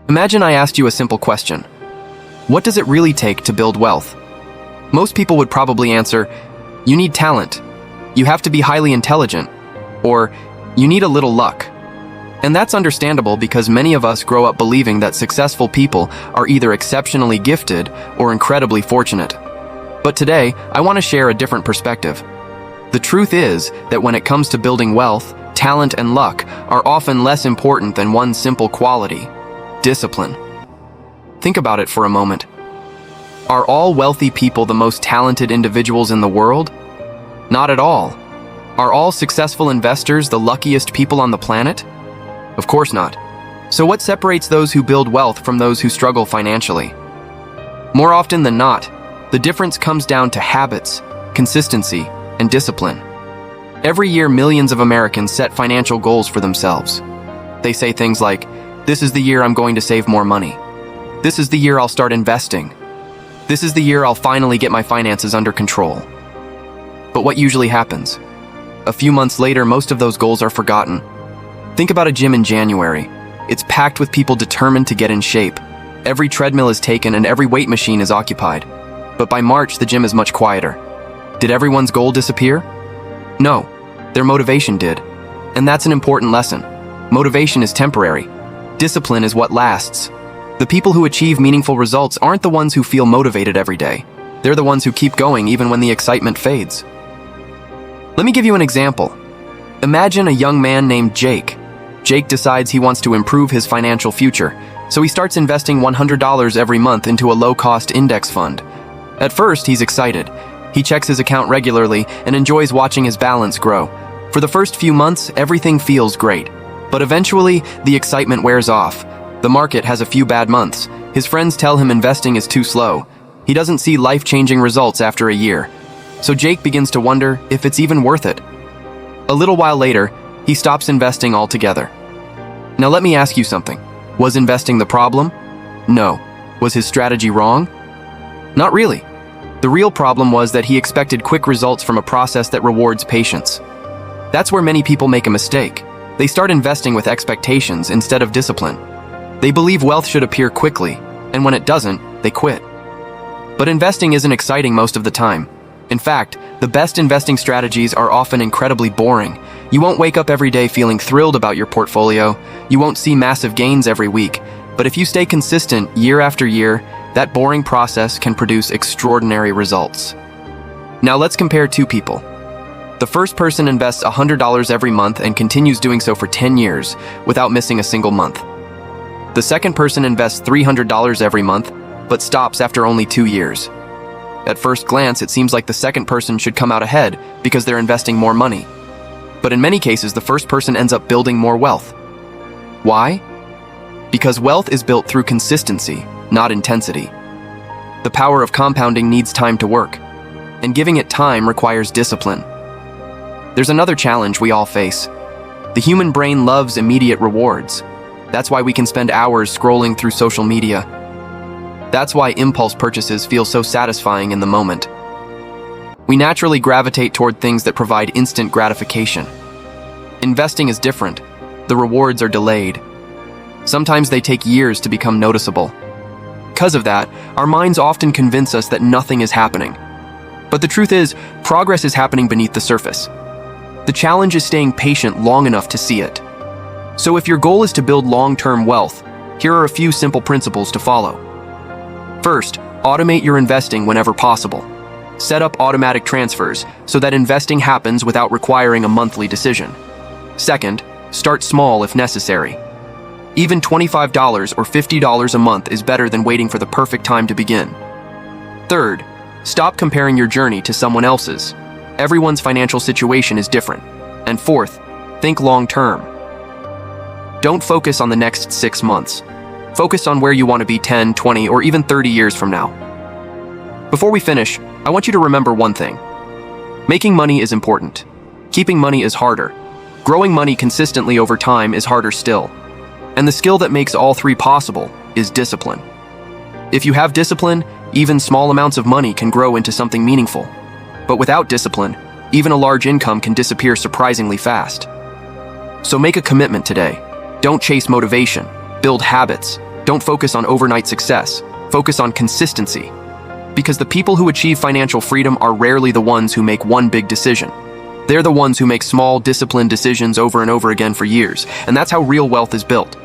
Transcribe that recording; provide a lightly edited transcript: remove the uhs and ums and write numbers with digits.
Imagine I asked you a simple question. What does it really take to build wealth? Most people would probably answer, you need talent, you have to be highly intelligent, or you need a little luck. And that's understandable because many of us grow up believing that successful people are either exceptionally gifted or incredibly fortunate. But today, I want to share a different perspective. The truth is that when it comes to building wealth, talent and luck are often less important than one simple quality: discipline. Think about it for a moment. Are all wealthy people the most talented individuals in the world? Not at all. Are all successful investors the luckiest people on the planet? Of course not. So what separates those who build wealth from those who struggle financially? More often than not, the difference comes down to habits, consistency, and discipline. Every year, millions of Americans set financial goals for themselves. They say things like, "This is the year I'm going to save more money. This is the year I'll start investing. This is the year I'll finally get my finances under control." But what usually happens? A few months later, most of those goals are forgotten. Think about a gym in January. It's packed with people determined to get in shape. Every treadmill is taken and every weight machine is occupied. But by March, the gym is much quieter. Did everyone's goal disappear? No, their motivation did. And that's an important lesson. Motivation is temporary. Discipline is what lasts. The people who achieve meaningful results aren't the ones who feel motivated every day. They're the ones who keep going even when the excitement fades. Let me give you an example. Imagine a young man named Jake. Jake decides he wants to improve his financial future, so he starts investing $100 every month into a low-cost index fund. At first, he's excited. He checks his account regularly and enjoys watching his balance grow. For the first few months, everything feels great. But eventually, the excitement wears off. The market has a few bad months. His friends tell him investing is too slow. He doesn't see life-changing results after a year. So Jake begins to wonder if it's even worth it. A little while later, he stops investing altogether. Now let me ask you something. Was investing the problem? No. Was his strategy wrong? Not really. The real problem was that he expected quick results from a process that rewards patience. That's where many people make a mistake. They start investing with expectations instead of discipline. They believe wealth should appear quickly, and when it doesn't, they quit. But investing isn't exciting most of the time. In fact, the best investing strategies are often incredibly boring. You won't wake up every day feeling thrilled about your portfolio. You won't see massive gains every week. But if you stay consistent year after year, that boring process can produce extraordinary results. Now let's compare two people. The first person invests $100 every month and continues doing so for 10 years without missing a single month. The second person invests $300 every month, but stops after only 2 years. At first glance, it seems like the second person should come out ahead because they're investing more money. But in many cases, the first person ends up building more wealth. Why? Because wealth is built through consistency, not intensity. The power of compounding needs time to work, and giving it time requires discipline. There's another challenge we all face. The human brain loves immediate rewards. That's why we can spend hours scrolling through social media. That's why impulse purchases feel so satisfying in the moment. We naturally gravitate toward things that provide instant gratification. Investing is different. The rewards are delayed. Sometimes they take years to become noticeable. Because of that, our minds often convince us that nothing is happening. But the truth is, progress is happening beneath the surface. The challenge is staying patient long enough to see it. So if your goal is to build long-term wealth, here are a few simple principles to follow. First, automate your investing whenever possible. Set up automatic transfers so that investing happens without requiring a monthly decision. Second, start small if necessary. Even $25 or $50 a month is better than waiting for the perfect time to begin. Third, stop comparing your journey to someone else's. Everyone's financial situation is different. And fourth, think long-term. Don't focus on the next 6 months. Focus on where you want to be 10, 20, or even 30 years from now. Before we finish, I want you to remember one thing. Making money is important. Keeping money is harder. Growing money consistently over time is harder still. And the skill that makes all three possible is discipline. If you have discipline, even small amounts of money can grow into something meaningful. But without discipline, even a large income can disappear surprisingly fast. So make a commitment today. Don't chase motivation. Build habits. Don't focus on overnight success. Focus on consistency. Because the people who achieve financial freedom are rarely the ones who make one big decision. They're the ones who make small, disciplined decisions over and over again for years, and that's how real wealth is built.